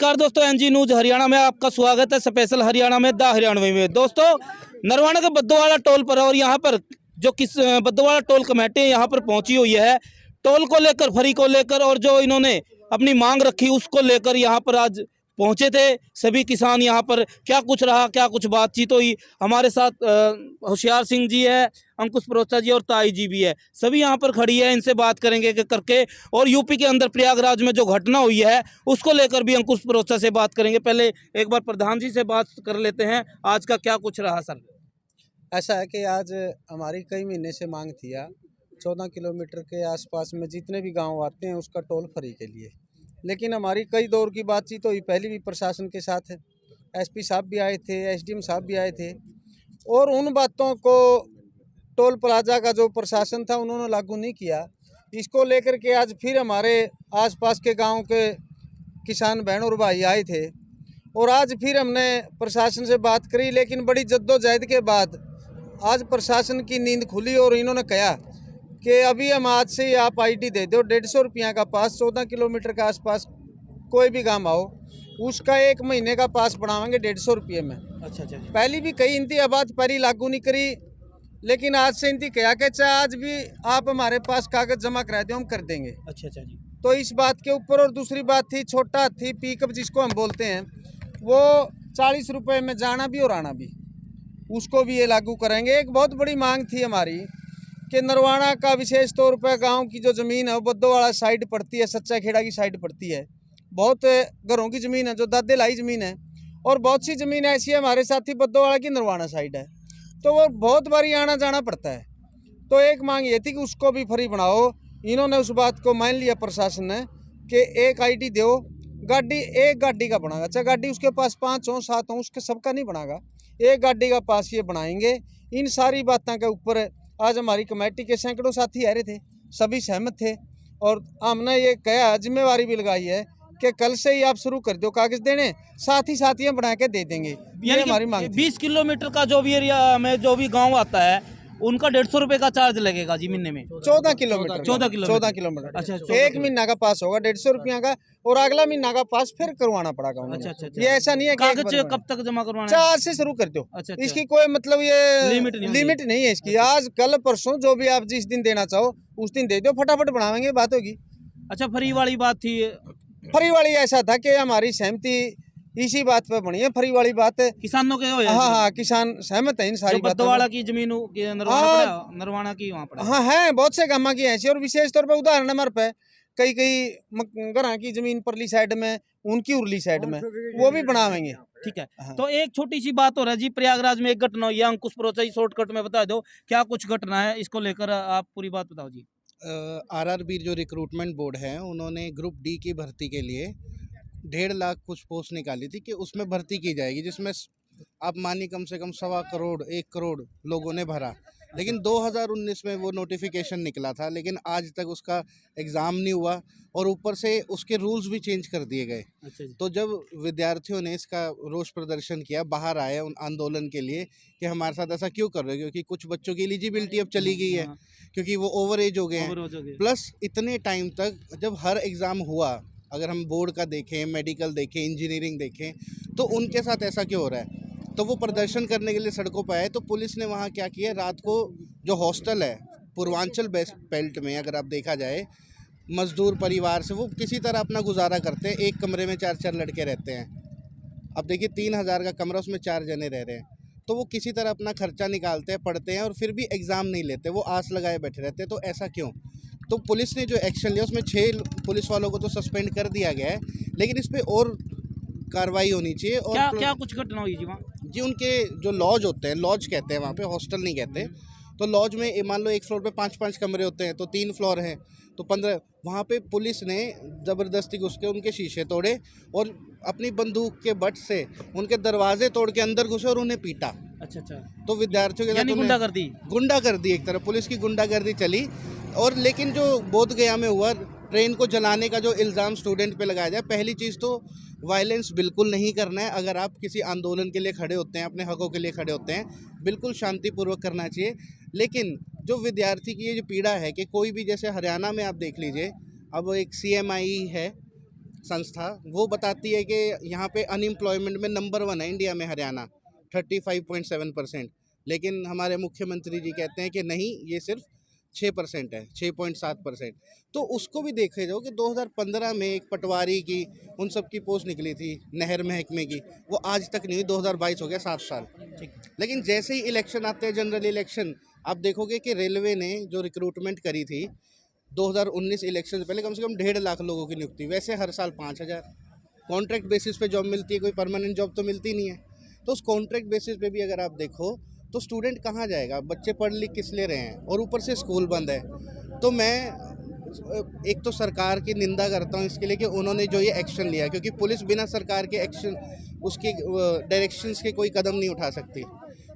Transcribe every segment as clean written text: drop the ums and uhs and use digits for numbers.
नमस्कार दोस्तों, NG news Haryana में आपका स्वागत है। स्पेशल हरियाणा में द हरियाणवी में दोस्तों नरवाना के बद्दोवाला टोल पर, और यहाँ पर जो बद्दोवाला टोल कमेटी यहाँ पर पहुंची हुई है टोल को लेकर, फ्री को लेकर, और जो इन्होंने अपनी मांग रखी उसको लेकर यहाँ पर आज पहुंचे थे सभी किसान। यहाँ पर क्या कुछ रहा, क्या कुछ बातचीत हुई। हमारे साथ होशियार सिंह जी है, अंकुश परोचा जी और ताई जी भी है। सभी यहाँ पर खड़ी है, इनसे बात करेंगे कि करके। और यूपी के अंदर प्रयागराज में जो घटना हुई है उसको लेकर भी अंकुश परोचा से बात करेंगे। पहले एक बार प्रधान जी से बात कर लेते हैं, आज का क्या कुछ रहा सर। ऐसा है कि आज हमारी कई महीने से मांग थी 14 किलोमीटर के आसपास में जितने भी गांव आते हैं उसका टोल फ्री के लिए। लेकिन हमारी कई दौर की बातचीत हुई, पहले भी प्रशासन के साथ एसपी साहब भी आए थे, एसडीएम साहब भी आए थे, और उन बातों को टोल प्लाजा का जो प्रशासन था उन्होंने लागू नहीं किया। इसको लेकर के आज फिर हमारे आसपास के गांव के किसान बहन और भाई आए थे, और आज फिर हमने प्रशासन से बात करी। लेकिन बड़ी जद्दोजहद के बाद आज प्रशासन की नींद खुली और इन्होंने कहा कि अभी हम आज से आप आईडी दे दो, 150 रुपया का पास, 14 किलोमीटर के आसपास कोई भी काम आओ उसका 1 महीने का पास बनावाएंगे 150 रुपये में। अच्छा। पहली भी कई इनती आबाद पहली लागू नहीं करी, लेकिन आज से इनती कहा कि चाहे आज भी आप हमारे पास कागज जमा करा दो, हम कर देंगे। अच्छा जी। तो इस बात के ऊपर, और दूसरी बात थी छोटा हाथी पिकअप जिसको हम बोलते हैं, वो 40 रुपये में जाना भी और आना भी, उसको भी ये लागू करेंगे। एक बहुत बड़ी मांग थी हमारी कि नरवाना का विशेष तौर पर गांव की जो ज़मीन है वो बद्दोवाला साइड पड़ती है, सच्चा खेड़ा की साइड पड़ती है। बहुत घरों की ज़मीन है जो दादे लाई ज़मीन है, और बहुत सी ज़मीन ऐसी है हमारे साथी बद्दोवाला की नरवाना साइड है, तो वो बहुत बारी आना जाना पड़ता है। तो एक मांग ये थी कि उसको भी फ्री बनाओ। इन्होंने उस बात को मान लिया प्रशासन ने कि एक आईडी दो, गाड़ी एक गाड़ी का बनागा, चाहे गाड़ी उसके पास 5 हो 7 हो, उसके सबका नहीं बनागा, एक गाड़ी का पास ये बनाएंगे। इन सारी बातों के ऊपर आज हमारी कमेटी के सैकड़ों साथी आ रहे थे, सभी सहमत थे, और हमने ये कहा, जिम्मेवारी भी लगाई है कि कल से ही आप शुरू कर दो कागज देने, साथ ही साथियाँ बना के दे देंगे। ये हमारी मांग। 20 किलोमीटर का जो भी एरिया में जो भी गाँव आता है उनका 150 रुपये का चार्ज लगेगा जी महीने में। 14 किलोमीटर 14 किलोमीटर। अच्छा, एक महीना का पास होगा 150 रुपया का, और अगला महीना का पास फिर करवाना पड़ेगा उन्हें। अच्छा। ये ऐसा नहीं है कि कागज कब तक जमा करवाना है? 4 से शुरू कर दो। अच्छा। इसकी कोई मतलब ये लिमिट नहीं है इसकी। आज कल परसों जो भी आप जिस दिन देना चाहो उस दिन दे दो, फटाफट बनावेंगे, बात होगी। अच्छा, फ्री वाली बात थी। फ्री वाली ऐसा था कि हमारी सहमति इसी बात पे बनी है, फ्री वाली बात है किसानों के हो। हाँ, किसान सहमत है इन सारी बातों। बद्दोवाला की जमीन नरवाना की वहाँ पड़ा। हाँ है, बहुत से गाँव की ऐसी, और विशेष तौर पे उदाहरण हमारे पे कई घर की जमीन परली साइड में, उनकी उरली साइड में, वो भी बनावेंगे। ठीक है। हाँ। तो एक छोटी सी बात हो रहा है जी, प्रयागराज में एक घटना हुई है। अंकुश परोचा जी शॉर्टकट में बता दो क्या कुछ घटना है, इसको लेकर आप पूरी बात बताओ जी। आरआरबी जो रिक्रूटमेंट बोर्ड है उन्होंने ग्रुप डी की भर्ती के लिए 1.5 लाख कुछ पोस्ट निकाली थी कि उसमें भर्ती की जाएगी, जिसमें आप मानिए कम से कम 1.25 करोड़ 1 करोड़ लोगों ने भरा। लेकिन 2019 में वो नोटिफिकेशन निकला था, लेकिन आज तक उसका एग्ज़ाम नहीं हुआ, और ऊपर से उसके रूल्स भी चेंज कर दिए गए। अच्छा जी। तो जब विद्यार्थियों ने इसका रोष प्रदर्शन किया, बाहर आए उन आंदोलन के लिए कि हमारे साथ ऐसा क्यों कर रहे हो, क्योंकि कुछ बच्चों की एलिजिबिलिटी अब चली गई है, क्योंकि वो ओवर एज हो गए हैं। प्लस इतने टाइम तक जब हर एग्ज़ाम हुआ, अगर हम बोर्ड का देखें, मेडिकल देखें, इंजीनियरिंग देखें, तो उनके साथ ऐसा क्यों हो रहा है। तो वो प्रदर्शन करने के लिए सड़कों पर आए, तो पुलिस ने वहाँ क्या किया, रात को जो हॉस्टल है पूर्वांचल बेल्ट में, अगर आप देखा जाए, मजदूर परिवार से वो किसी तरह अपना गुजारा करते हैं, एक कमरे में 4-4 लड़के रहते हैं। अब देखिए 3000 का कमरा, उसमें 4 जने रह रहे हैं, तो वो किसी तरह अपना खर्चा निकालते हैं, पढ़ते हैं, और फिर भी एग्ज़ाम नहीं लेते, वो आस लगाए बैठे रहते हैं। तो ऐसा क्यों। तो पुलिस ने जो एक्शन लिया उसमें 6 पुलिस वालों को तो सस्पेंड कर दिया गया है, लेकिन इस पर और कार्रवाई होनी चाहिए। और क्या कुछ घटना हुई जी वहाँ जी, उनके जो लॉज होते हैं, लॉज कहते हैं वहाँ पे, हॉस्टल नहीं कहते। तो लॉज में मान लो एक फ्लोर पे 5-5 कमरे होते हैं, तो 3 फ्लोर हैं, तो 15। वहाँ पे पुलिस ने ज़बरदस्ती घुस के उनके शीशे तोड़े, और अपनी बंदूक के बट से उनके दरवाजे तोड़ के अंदर घुसे और उन्हें पीटा। अच्छा। तो विद्यार्थियों के साथ गुंडागर्दी, एक तरह पुलिस की गुंडागर्दी चली। और लेकिन जो बोध गया में हुआ, ट्रेन को जलाने का जो इल्ज़ाम स्टूडेंट पे लगाया जाए, पहली चीज़ तो वायलेंस बिल्कुल नहीं करना है। अगर आप किसी आंदोलन के लिए खड़े होते हैं, अपने हकों के लिए खड़े होते हैं, बिल्कुल शांतिपूर्वक करना चाहिए। लेकिन जो विद्यार्थी की ये जो पीड़ा है कि कोई भी, जैसे हरियाणा में आप देख लीजिए, अब एक CMI है, संस्था, वो बताती है कि यहाँ पे अनएम्प्लॉयमेंट में नंबर 1 है इंडिया में हरियाणा, 35.7%। लेकिन हमारे मुख्यमंत्री जी कहते हैं कि नहीं, ये सिर्फ 6% है, 6.7%। तो उसको भी देखे जाओ कि 2015 में एक पटवारी की, उन सब की पोस्ट निकली थी नहर महकमे की, वो आज तक नहीं हुई, 2022 हो गया, 7 साल। लेकिन जैसे ही इलेक्शन आते हैं, जनरल इलेक्शन, आप देखोगे कि रेलवे ने जो रिक्रूटमेंट करी थी 2019 इलेक्शन से पहले, कम से कम 1.5 लाख लोगों की नियुक्ति। वैसे हर साल 5,000 कॉन्ट्रैक्ट बेसिस पे जॉब मिलती है, कोई परमानेंट जॉब तो मिलती नहीं है। तो उस कॉन्ट्रैक्ट बेसिस पे भी अगर आप देखो तो स्टूडेंट कहाँ जाएगा, बच्चे पढ़ लिख किस लिए रहे हैं, और ऊपर से स्कूल बंद है। तो मैं एक तो सरकार की निंदा करता हूँ इसके लिए कि उन्होंने जो ये एक्शन लिया, क्योंकि पुलिस बिना सरकार के एक्शन, उसकी डायरेक्शंस के कोई कदम नहीं उठा सकती।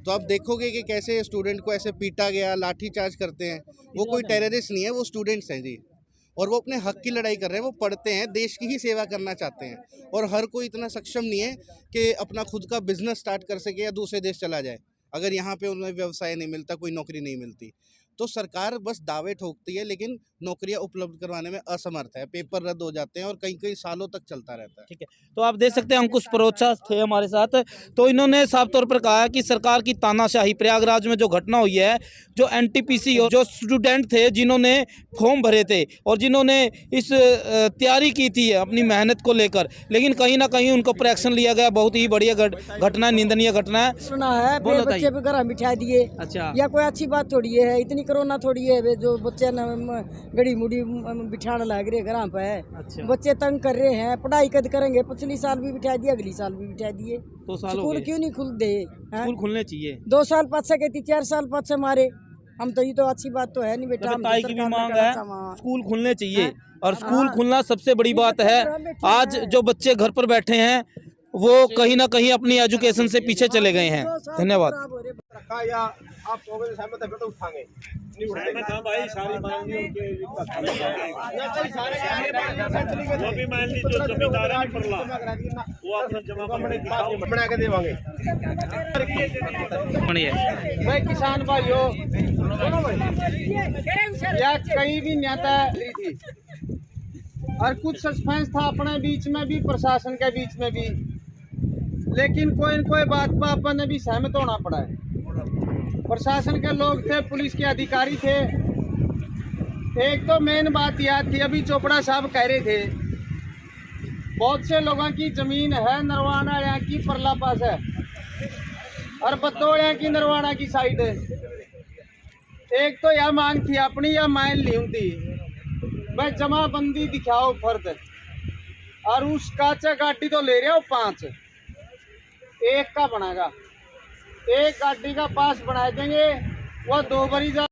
तो आप देखोगे कि कैसे स्टूडेंट को ऐसे पीटा गया, लाठी चार्ज करते हैं। वो कोई टेररिस्ट नहीं है, वो स्टूडेंट्स हैं जी, और वो अपने हक की लड़ाई कर रहे हैं, वो पढ़ते हैं, देश की ही सेवा करना चाहते हैं। और हर कोई इतना सक्षम नहीं है कि अपना खुद का बिजनेस स्टार्ट कर सके या दूसरे देश चला जाए, अगर यहाँ पे उन्हें व्यवसाय नहीं मिलता, कोई नौकरी नहीं मिलती। तो सरकार बस दावे ठोकती है, लेकिन नौकरियां उपलब्ध करवाने में असमर्थ है। पेपर रद्द हो जाते हैं और कई कई सालों तक चलता रहता है। ठीक है, तो आप देख सकते हैं अंकुश परोचा थे हमारे साथ। तो इन्होंने साफ तौर पर कहा है कि सरकार की तानाशाही, प्रयागराज में जो घटना हुई है, जो एनटीपीसी और जो स्टूडेंट थे जिन्होंने फॉर्म भरे थे और जिन्होंने इस तैयारी की थी अपनी मेहनत को लेकर, लेकिन कहीं ना कहीं उनको पर एक्शन लिया गया। बहुत ही बढ़िया घटना, निंदनीय घटना है। सुना है बच्चे पे घर बिठा दिए। अच्छा, या कोई अच्छी बात थोड़ी है, इतनी कोरोना थोड़ी है वे जो बच्चे गड़ी मुड़ी बिठाने लग रहे घर पे। अच्छा, बच्चे तंग कर रहे हैं, पढ़ाई कद करेंगे, पिछली साल भी बिठा दिए, अगली साल भी बिठा दिए। 2 साल हो स्कूल गए। क्यों नहीं खुल दे? स्कूल खुलने चाहिए। 2 साल पाछे कहती, 4 साल पाछे मारे हम तो। ये तो अच्छी बात तो है नहीं बेटा। हम तो ताई की भी सरकार मांग में है, करना स्कूल खुलने चाहिए, और स्कूल हाँ। खुलना सबसे बड़ी बात है। आज जो बच्चे घर पर बैठे हैं वो कहीं ना कहीं अपनी एजुकेशन से पीछे चले गए हैं। धन्यवाद। या आप कहोगे तो सहमत है फिर तो उठाएंगे। सहमत हाँ भाई, सारी मांगी जो भी मान ली, जो जमींदार है परला वो अपना जमा बना के देवांगे। भाई किसान भाइयों, या कहीं भी नेता थी और कुछ सस्पेंस था अपने बीच में भी, प्रशासन के बीच में भी, लेकिन कोई न कोई बात पर अपन ने भी सहमत होना पड़ा है। प्रशासन के लोग थे, पुलिस के अधिकारी थे। एक तो मेन बात यह थी, अभी चोपड़ा साहब कह रहे थे, बहुत से लोगों की जमीन है नरवाना यहाँ की परला पास है और बद्दोड़ यहाँ की नरवाना की साइड है। एक तो यह मांग थी अपनी, या माइन ली थी भाई जमाबंदी दिखाओ फर्द, और उस काचा गाड़ी तो ले रहे हो 5, एक का बनेगा, एक गाड़ी का पास बना देंगे, वो 2 बारी